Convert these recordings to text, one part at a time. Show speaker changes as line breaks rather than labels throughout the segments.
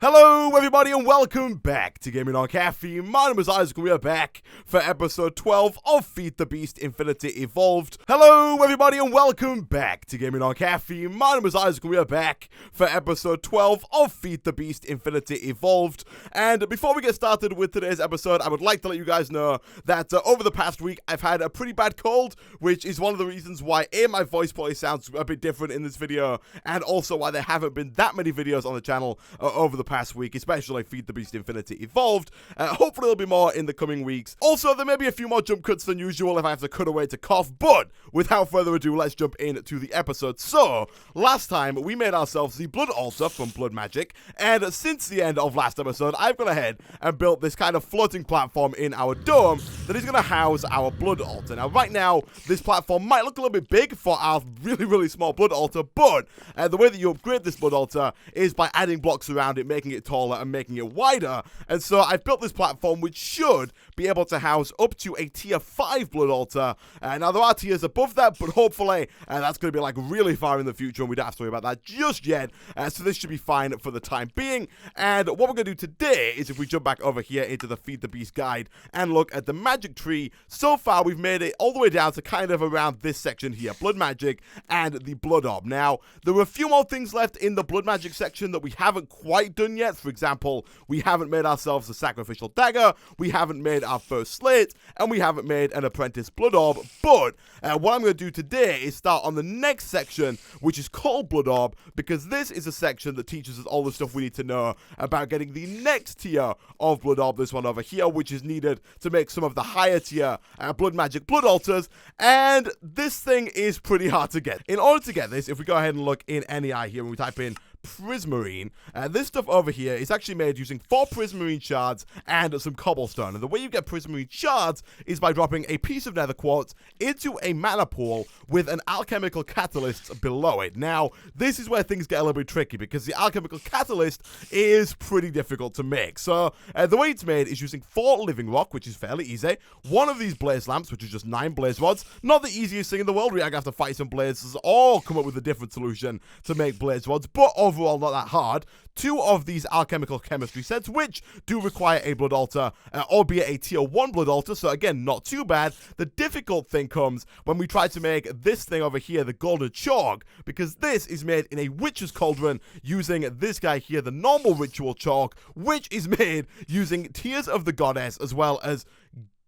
Hello everybody and welcome back to Gaming on Caffeine. My name is Isaac and we are back for episode 12 of FTB Infinity Evolved. Hello everybody and welcome back to Gaming on Caffeine. My name is Isaac and we are back for episode 12 of FTB Infinity Evolved. And before we get started with today's episode, I would like to let you guys know that over the past week I've had a pretty bad cold, which is one of the reasons why my voice probably sounds a bit different in this video, and also why there haven't been that many videos on the channel over the past week, especially FTB Infinity Evolved. Hopefully there'll be more in the coming weeks. Also, there may be a few more jump cuts than usual if I have to cut away to cough, but without further ado, let's jump into the episode. So, last time we made ourselves the Blood Altar from Blood Magic, and since the end of last episode, I've gone ahead and built this kind of floating platform in our dome that is going to house our Blood Altar. Now, right now, this platform might look a little bit big for our really small Blood Altar, but the way that you upgrade this Blood Altar is by adding blocks around it, making it taller and making it wider. And so I've built this platform which should be able to house up to a tier 5 Blood Altar. Now there are tiers above that, but hopefully that's going to be like really far in the future and we don't have to worry about that just yet. So this should be fine for the time being. And what we're going to do today is, if we jump back over here into the Feed the Beast guide and look at the magic tree, so far we've made it all the way down to kind of around this section here, Blood Magic and the Blood Orb. Now there were a few more things left in the Blood Magic section that we haven't quite done yet. For example, we haven't made ourselves a Sacrificial Dagger, we haven't made our first Slate, and we haven't made an Apprentice Blood Orb. But what I'm going to do today is start on the next section, which is called Blood Orb, because this is a section that teaches us all the stuff we need to know about getting the next tier of Blood Orb, this one over here, which is needed to make some of the higher tier Blood Magic Blood Altars. And this thing is pretty hard to get. In order to get this, if we go ahead and look in NEI here and we type in Prismarine, this stuff over here is actually made using 4 Prismarine Shards and some cobblestone. And the way you get Prismarine Shards is by dropping a piece of nether quartz into a mana pool with an alchemical catalyst below it. Now, this is where things get a little bit tricky because the alchemical catalyst is pretty difficult to make. So, the way it's made is using 4 living rock, which is fairly easy, 1 of these blaze lamps, which is just 9 blaze rods. Not the easiest thing in the world. We're going to have to fight some blazes or come up with a different solution to make blaze rods, but overall not that hard. 2 of these alchemical chemistry sets, which do require a Blood Altar, albeit a tier 1 Blood Altar, so again, not too bad. The difficult thing comes when we try to make this thing over here, the Golden Chalk, because this is made in a Witch's Cauldron using this guy here, the normal Ritual Chalk, which is made using Tears of the Goddess as well as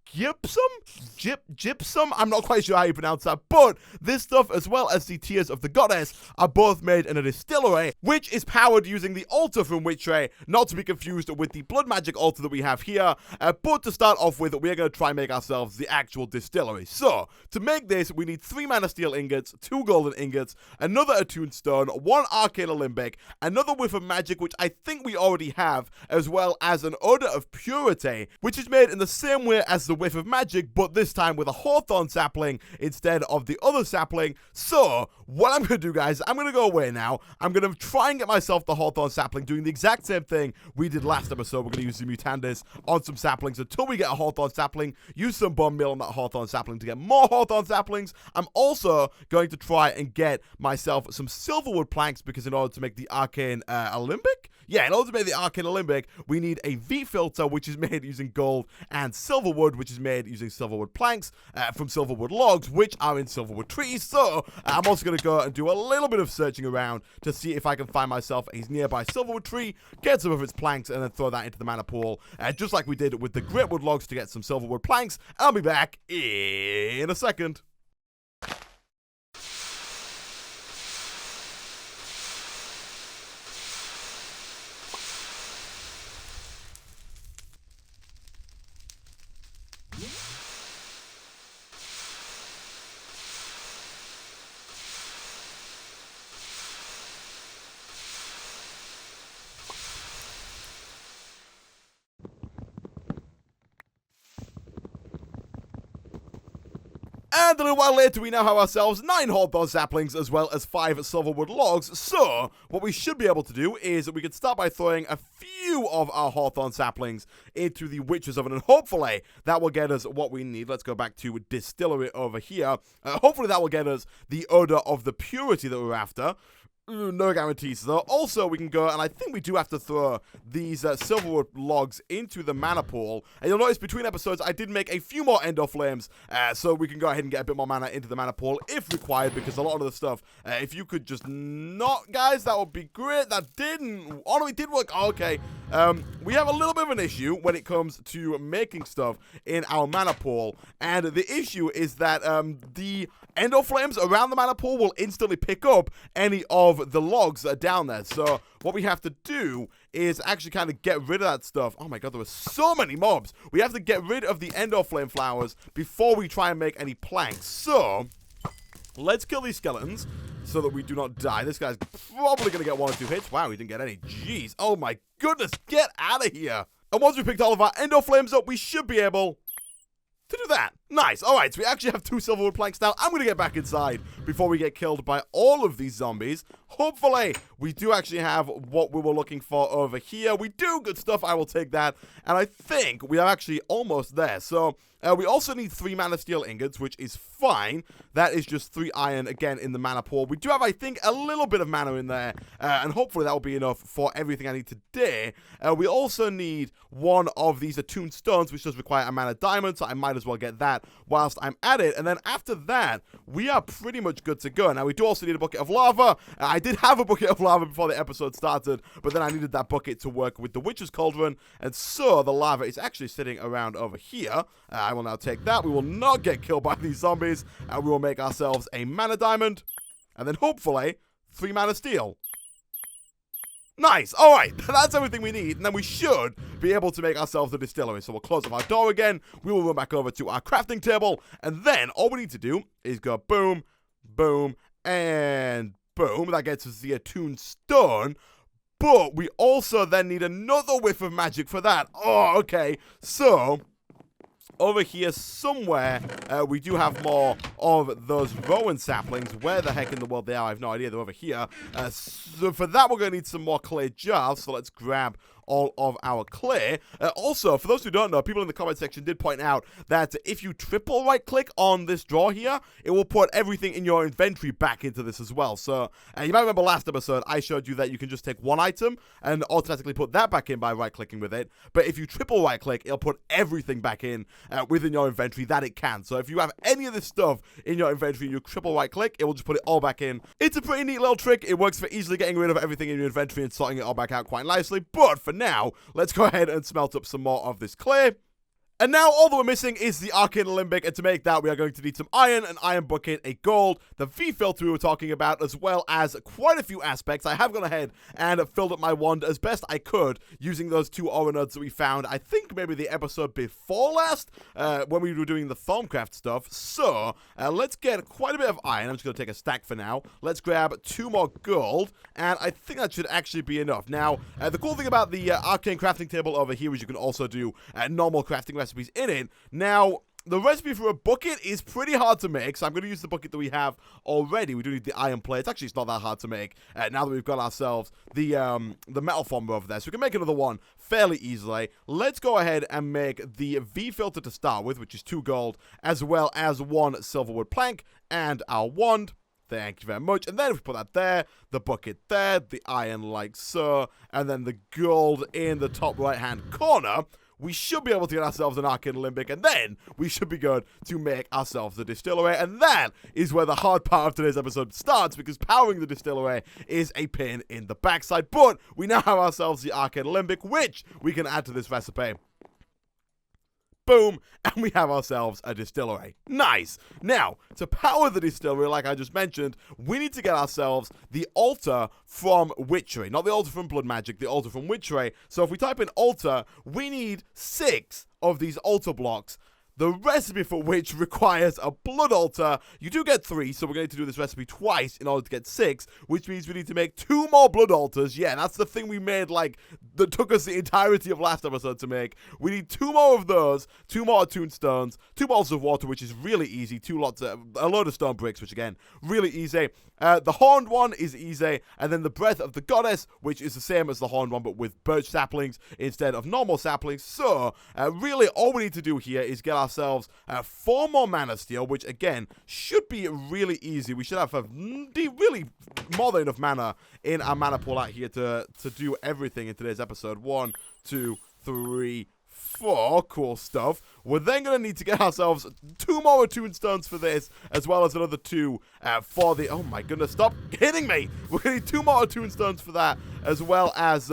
Gypsum? I'm not quite sure how you pronounce that, but this stuff, as well as the Tears of the Goddess, are both made in a distillery, which is powered using the altar from Witchray, not to be confused with the Blood Magic altar that we have here. But to start off with, we're going to try and make ourselves the actual distillery. So, to make this, we need 3 mana steel ingots, 2 golden ingots, another attuned stone, 1 arcane alembic, another whiff of magic, which I think we already have, as well as an odor of purity, which is made in the same way as the whiff of magic, but this time with a hawthorn sapling instead of the other sapling. So what I'm going to do, guys, I'm going to go away now. I'm going to try and get myself the hawthorn sapling, doing the exact same thing we did last episode. We're going to use the Mutandis on some saplings until we get a hawthorn sapling, use some bone meal on that hawthorn sapling to get more hawthorn saplings. I'm also going to try and get myself some silverwood planks, because in order to make the arcane alembic, in order to make the arcane alembic, we need a V filter, which is made using gold, and silverwood, which is made using silverwood planks from silverwood logs, which are in silverwood trees. So I'm also going to go and do a little bit of searching around to see if I can find myself a nearby silverwood tree, get some of its planks, and then throw that into the mana pool, just like we did with the greatwood logs to get some silverwood planks. I'll be back in a second. And a little while later, we now have ourselves 9 hawthorn saplings as well as 5 silverwood logs. So, what we should be able to do is we could start by throwing a few of our hawthorn saplings into the Witch's Oven, and hopefully that will get us what we need. Let's go back to Distillery over here. Hopefully that will get us the odor of the purity that we're after. No guarantees, though. Also, we can go, and I think we do have to throw these silverwood logs into the mana pool. And you'll notice between episodes, I did make a few more endo flames, so we can go ahead and get a bit more mana into the mana pool if required, because a lot of the stuff, if you could just not, guys, that would be great. That didn't. Oh, no, it did work. Oh, okay. We have a little bit of an issue when it comes to making stuff in our mana pool, and the issue is that the endo flames around the mana pool will instantly pick up any of the logs that are down there. So what we have to do is actually kind of get rid of that stuff. Oh my god, there were so many mobs. We have to get rid of the endo flame flowers before we try and make any planks. So let's kill these skeletons so that we do not die. This guy's probably going to get 1 or 2 hits. Wow, he didn't get any. Jeez. Oh my goodness, get out of here. And once we picked all of our endo flames up, we should be able to do that. Nice. Alright, so we actually have 2 silverwood planks now. I'm going to get back inside before we get killed by all of these zombies. Hopefully, we do actually have what we were looking for over here. We do. Good stuff. I will take that. And I think we are actually almost there. So, we also need 3 mana steel ingots, which is fine. That is just 3 iron, again, in the mana pool. We do have, I think, a little bit of mana in there. And hopefully that will be enough for everything I need today. We also need 1 of these attuned stones, which does require a mana diamond. So I might as well get that whilst I'm at it. And then after that, we are pretty much good to go. Now, we do also need a bucket of lava. I did have a bucket of lava before the episode started, but then I needed that bucket to work with the witch's cauldron. And so the lava is actually sitting around over here. I will now take that. We will not get killed by these zombies, and we will make ourselves a mana diamond, and then hopefully 3 mana steel. Nice. All right, that's everything we need, and then we should be able to make ourselves a distillery. So we'll close off our door again. We will run back over to our crafting table, and then all we need to do is go boom, boom, and boom. That gets us the attuned stone. But we also then need another whiff of magic for that. Oh, okay. So over here somewhere, we do have more of those rowan saplings. Where the heck in the world they are, I have no idea. They're over here. So for that, we're going to need some more clay jars. So let's grab all of our clay. Also, for those who don't know, people in the comment section did point out that if you triple right-click on this drawer here, it will put everything in your inventory back into this as well. So, you might remember last episode, I showed you that you can just take 1 item and automatically put that back in by right-clicking with it. But if you triple right-click, it'll put everything back in within your inventory that it can. So if you have any of this stuff in your inventory and you triple right-click, it will just put it all back in. It's a pretty neat little trick. It works for easily getting rid of everything in your inventory and sorting it all back out quite nicely. But for now, let's go ahead and smelt up some more of this clay. And now all that we're missing is the Arcane Alembic, and to make that we are going to need some iron, an iron bucket, a gold, the V-filter we were talking about, as well as quite a few aspects. I have gone ahead and filled up my wand as best I could using those 2 ore nodes that we found, I think maybe the episode before last, when we were doing the Thaumcraft stuff. So, let's get quite a bit of iron. I'm just going to take a stack for now. Let's grab 2 more gold, and I think that should actually be enough. Now, the cool thing about the Arcane crafting table over here is you can also do normal crafting recipes in it. Now, the recipe for a bucket is pretty hard to make, so I'm going to use the bucket that we have already. We do need the iron plates. Actually, it's not that hard to make now that we've got ourselves the metal former over there. So we can make another one fairly easily. Let's go ahead and make the V-filter to start with, which is 2 gold, as well as 1 silverwood plank, and our wand. Thank you very much. And then if we put that there, the bucket there, the iron like so, and then the gold in the top right-hand corner, we should be able to get ourselves an Arcane Alembic, and then we should be good to make ourselves a distillery. And that is where the hard part of today's episode starts, because powering the distillery is a pain in the backside. But we now have ourselves the Arcane Alembic, which we can add to this recipe. Boom, and we have ourselves a distillery. Nice. Now, to power the distillery, like I just mentioned, we need to get ourselves the altar from Witchery. Not the altar from Blood Magic, the altar from Witchery. So if we type in altar, we need 6 of these altar blocks, the recipe for which requires a blood altar. You do get 3, so we're going to do this recipe twice in order to get 6, which means we need to make 2 more blood altars. Yeah, that's the thing we made, like, that took us the entirety of last episode to make. We need 2 more of those, 2 more attuned stones, 2 bottles of water, which is really easy, a load of stone bricks, which again, really easy. The horned one is easy, and then the breath of the goddess, which is the same as the horned one, but with birch saplings instead of normal saplings. So, really, all we need to do here is get ourselves 4 more mana steel, which, again, should be really easy. We should have really more than enough mana in our mana pool out here to do everything in today's episode. 1, 2, 3, 4. Cool stuff. We're then going to need to get ourselves 2 more attuned stones for this, as well as another 2 for the... Oh my goodness, stop hitting me! We're going to need 2 more attuned stones for that, as well as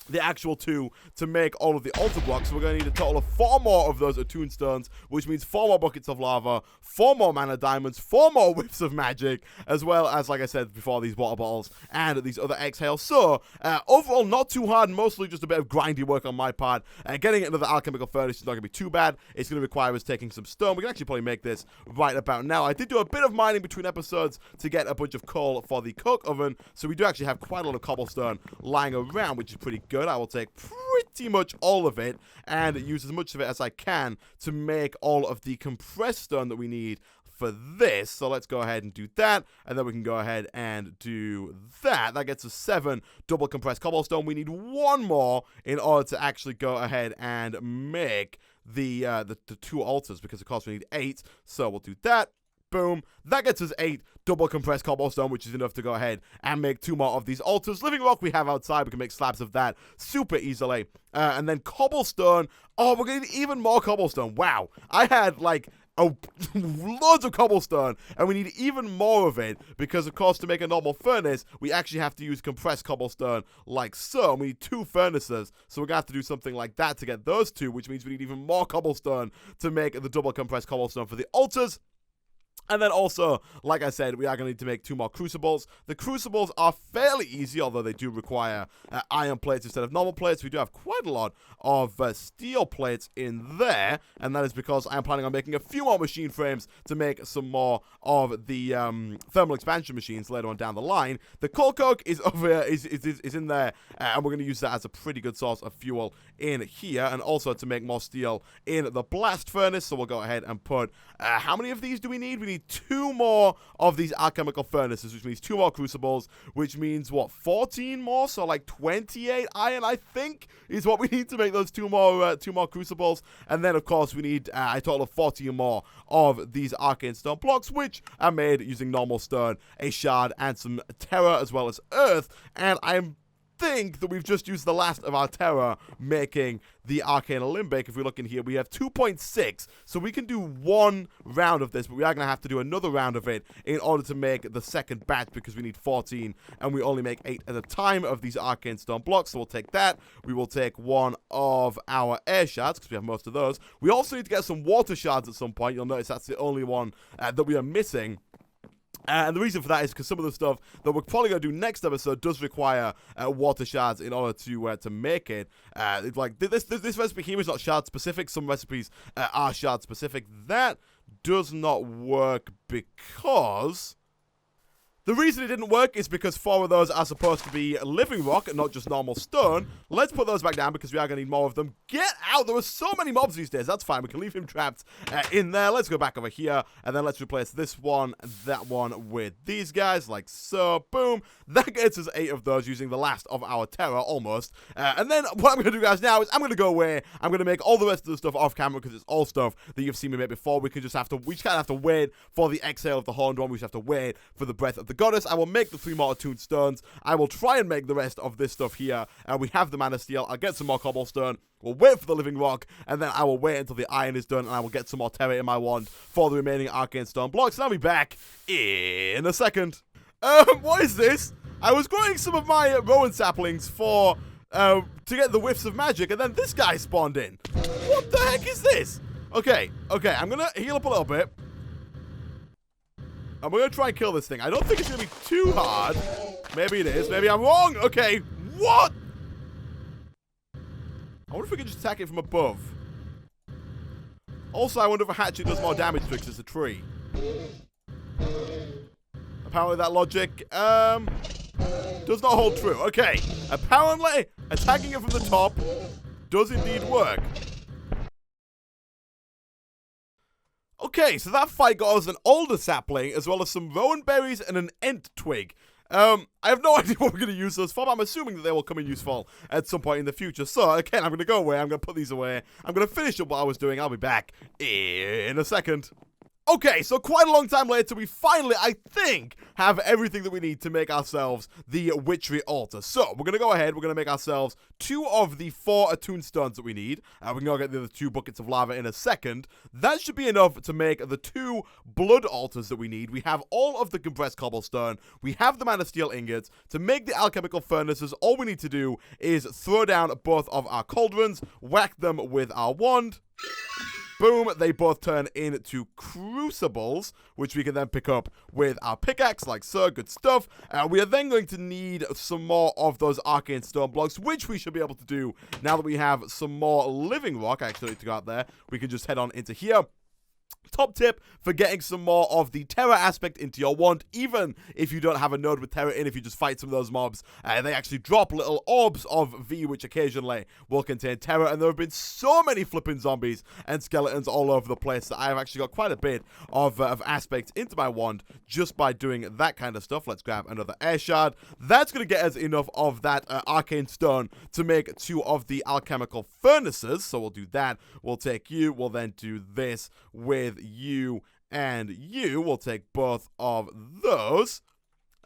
the actual 2 to make all of the altar blocks. So we're going to need a total of 4 more of those attuned stones, which means 4 more buckets of lava, 4 more mana diamonds, 4 more whiffs of magic, as well as, like I said before, these water bottles and these other exhales. So, overall, not too hard, mostly just a bit of grindy work on my part. Getting it into the alchemical furnace is not going to be too bad. It's going to require us taking some stone. We can actually probably make this right about now. I did do a bit of mining between episodes to get a bunch of coal for the coke oven, so we do actually have quite a lot of cobblestone lying around, which is pretty good. I will take pretty much all of it and use as much of it as I can to make all of the compressed stone that we need for this. So let's go ahead and do that, and then we can go ahead and do that. That gets us 7 double compressed cobblestone. We need 1 more in order to actually go ahead and make the 2 altars, because of course we need 8. So we'll do that. Boom. That gets us 8 double compressed cobblestone, which is enough to go ahead and make 2 more of these altars. Living rock we have outside. We can make slabs of that super easily. And then cobblestone. Oh, we're going to need even more cobblestone. Wow. I had, like, loads of cobblestone, and we need even more of it, because, of course, to make a normal furnace, we actually have to use compressed cobblestone like so. And we need 2 furnaces, so we're going to have to do something like that to get those 2, which means we need even more cobblestone to make the double compressed cobblestone for the altars. And then also, like I said, we are going to need to make 2 more crucibles. The crucibles are fairly easy, although they do require iron plates instead of normal plates. We do have quite a lot of steel plates in there, and that is because I am planning on making a few more machine frames to make some more of the thermal expansion machines later on down the line. The coal coke is over here, is in there, and we're going to use that as a pretty good source of fuel in here, and also to make more steel in the blast furnace. So we'll go ahead and put, how many of these do we need? We need 2 more of these alchemical furnaces, which means 2 more crucibles, which means, what, 14 more? So, like, 28 iron, I think, is what we need to make those 2 more crucibles. And then, of course, we need a total of 14 more of these arcane stone blocks, which are made using normal stone, a shard, and some terra, as well as earth. And I'm think that we've just used the last of our terra making the arcane alembic. If we look in here, we have 2.6, so we can do 1 round of this, but we are going to have to do another round of it in order to make the second batch, because we need 14, and we only make 8 at a time of these arcane stone blocks. So we'll take that. We will take 1 of our air shards, because we have most of those. We also need to get some water shards at some point. You'll notice that's the only one that we are missing. And the reason for that is because some of the stuff that we're probably going to do next episode does require water shards in order to make it. It's like this recipe here is not shard specific. Some recipes are shard specific. That does not work because... The reason it didn't work is because 4 of those are supposed to be living rock and not just normal stone. Let's put those back down because we are going to need more of them. Get out! There are so many mobs these days. That's fine. We can leave him trapped in there. Let's go back over here, and then let's replace this one, that one with these guys, like so. Boom. That gets us 8 of those using the last of our terra, almost. And then what I'm going to do, guys, now is I'm going to go away. I'm going to make all the rest of the stuff off camera because it's all stuff that you've seen me make before. We just kind of have to wait for the exhale of the horned one. We just have to wait for the breath of the goddess. I will make the 3 more attuned stones. I will try and make the rest of this stuff here. We have the mana steel. I'll get some more cobblestone. We'll wait for the living rock, and then I will wait until the iron is done, and I will get some more terra in my wand for the remaining arcane stone blocks. And I'll be back in a second. What is this? I was growing some of my rowan saplings for to get the whiffs of magic, and then this guy spawned in. What the heck is this? Okay, I'm gonna heal up a little bit. And we're going to try and kill this thing. I don't think it's going to be too hard. Maybe it is. Maybe I'm wrong. Okay. What? I wonder if we can just attack it from above. Also, I wonder if a hatchet does more damage to it because it's a tree. Apparently that logic does not hold true. Okay. Apparently, attacking it from the top does indeed work. Okay, so that fight got us an older sapling, as well as some rowan berries and an ent twig. I have no idea what we're going to use those for, but I'm assuming that they will come in useful at some point in the future. So, again, I'm going to go away, I'm going to put these away, I'm going to finish up what I was doing, I'll be back in a second. Okay, so quite a long time later, we finally, I think, have everything that we need to make ourselves the witchery altar. So, we're going to go ahead, we're going to make ourselves 2 of the 4 attuned stones that we need. We can go get the other 2 buckets of lava in a second. That should be enough to make the 2 blood altars that we need. We have all of the compressed cobblestone, we have the mana steel ingots. To make the alchemical furnaces, all we need to do is throw down both of our cauldrons, whack them with our wand. Boom, they both turn into crucibles, which we can then pick up with our pickaxe, like so, good stuff. We are then going to need some more of those arcane stone blocks, which we should be able to do now that we have some more living rock. Actually, to go out there, we can just head on into here. Top tip for getting some more of the terror aspect into your wand, even if you don't have a node with terror in, if you just fight some of those mobs, they actually drop little orbs of V, which occasionally will contain terror, and there have been so many flipping zombies and skeletons all over the place that I have actually got quite a bit of aspects into my wand just by doing that kind of stuff. Let's grab another air shard. That's going to get us enough of that arcane stone to make 2 of the alchemical furnaces, so we'll do that. We'll take you, we'll then do this with you and you. We'll take both of those,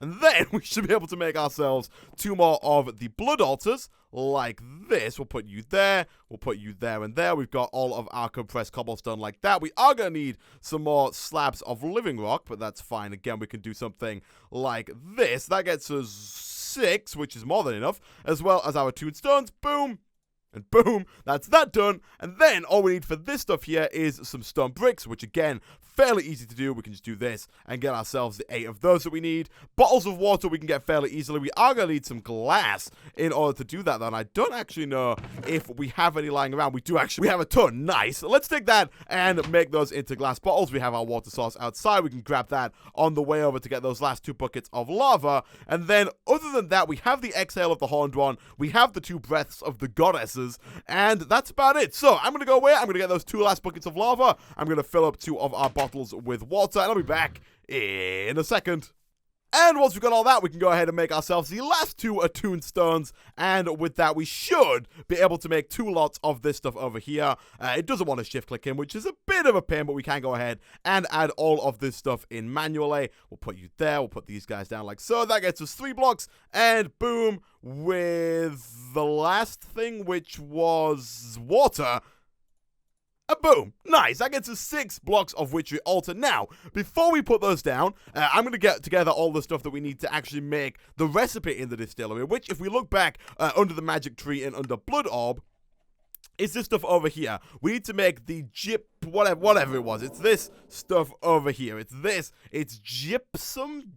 and then we should be able to make ourselves 2 more of the blood altars like this. We'll put you there, we'll put you there and there. We've got all of our compressed cobblestone like that. We are going to need some more slabs of living rock, but that's fine. Again, we can do something like this. That gets us 6, which is more than enough, as well as our tombstones. Boom. And boom, that's that done. And then all we need for this stuff here is some stone bricks, which again, fairly easy to do. We can just do this and get ourselves the 8 of those that we need. Bottles of water we can get fairly easily. We are going to need some glass in order to do that, though. And I don't actually know if we have any lying around. We do actually. We have a ton. Nice. So let's take that and make those into glass bottles. We have our water source outside. We can grab that on the way over to get those last 2 buckets of lava. And then, other than that, we have the exhale of the horned one. We have the 2 breaths of the goddesses. And that's about it. So I'm going to go away. I'm going to get those 2 last buckets of lava. I'm going to fill up 2 of our bottles with water, and I'll be back in a second. And once we've got all that, we can go ahead and make ourselves the last 2 attuned stones, and with that we should be able to make 2 lots of this stuff over here. It doesn't want to shift click in, which is a bit of a pain, but we can go ahead and add all of this stuff in manually. We'll put you there, we'll put these guys down like so. That gets us 3 blocks, and boom, with the last thing, which was water. Boom. Nice. That gets us 6 blocks of witchery altar. Now, before we put those down, I'm going to get together all the stuff that we need to actually make the recipe in the distillery, which, if we look back under the magic tree and under blood orb, is this stuff over here. We need to make the whatever it was. It's this stuff over here. It's this. It's gypsum,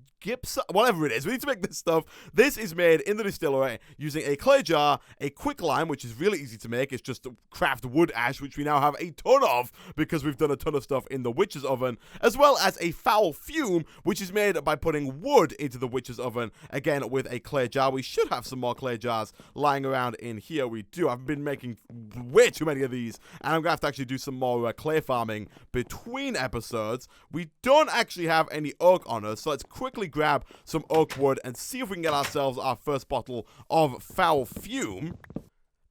whatever it is. We need to make this stuff. This is made in the distillery using a clay jar, a quicklime, which is really easy to make. It's just craft wood ash, which we now have a ton of because we've done a ton of stuff in the witch's oven, as well as a foul fume, which is made by putting wood into the witch's oven, again with a clay jar. We should have some more clay jars lying around in here. We do. I've been making way too many of these, and I'm going to have to actually do some more clay farming between episodes. We don't actually have any oak on us, so let's quickly grab some oak wood and see if we can get ourselves our first bottle of foul fume.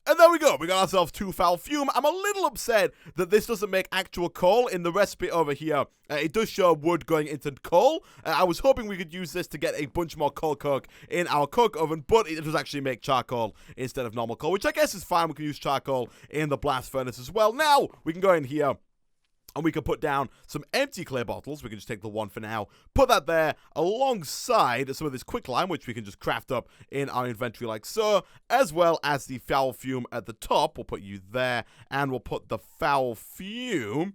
And there we go, we got ourselves 2 foul fume. I'm a little upset that this doesn't make actual coal in the recipe over here. It does show wood going into coal. I was hoping we could use this to get a bunch more coal coke in our coke oven, but it does actually make charcoal instead of normal coal, which I guess is fine. We can use charcoal in the blast furnace as well. Now, we can go in here and we can put down some empty clay bottles. We can just take the 1 for now, put that there alongside some of this quicklime, which we can just craft up in our inventory like so, as well as the foul fume at the top. We'll put you there, and we'll put the foul fume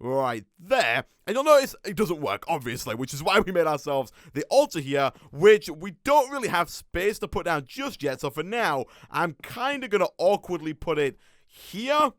right there. And you'll notice it doesn't work, obviously, which is why we made ourselves the altar here, which we don't really have space to put down just yet. So for now, I'm kind of going to awkwardly put it here.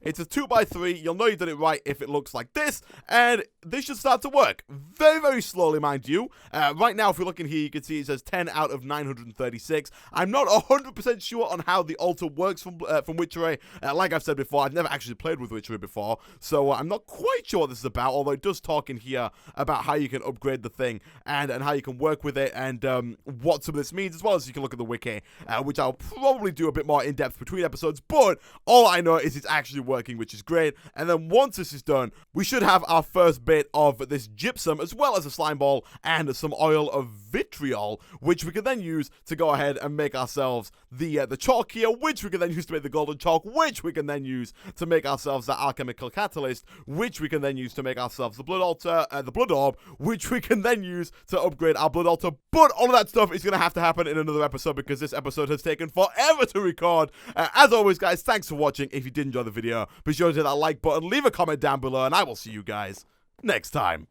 It's a 2x3. You'll know you've done it right if it looks like this, and this should start to work. Very, very slowly, mind you. Right now, if we look in here, you can see it says 10 out of 936. I'm not 100% sure on how the altar works from Witchery. Like I've said before, I've never actually played with Witchery before, so I'm not quite sure what this is about, although it does talk in here about how you can upgrade the thing and how you can work with it and what some of this means, as well as you can look at the wiki, which I'll probably do a bit more in-depth between episodes, but all I know is it's actually working, which is great. And then once this is done, we should have our first bit of this gypsum, as well as a slime ball and some oil of vitriol, which we can then use to go ahead and make ourselves the chalk here, which we can then use to make the golden chalk, which we can then use to make ourselves the alchemical catalyst, which we can then use to make ourselves the blood altar, the blood orb, which we can then use to upgrade our blood altar. But all of that stuff is going to have to happen in another episode, because this episode has taken forever to record. As always, guys, thanks for watching. If you did enjoy the video, be sure to hit that like button, leave a comment down below, and I will see you guys next time.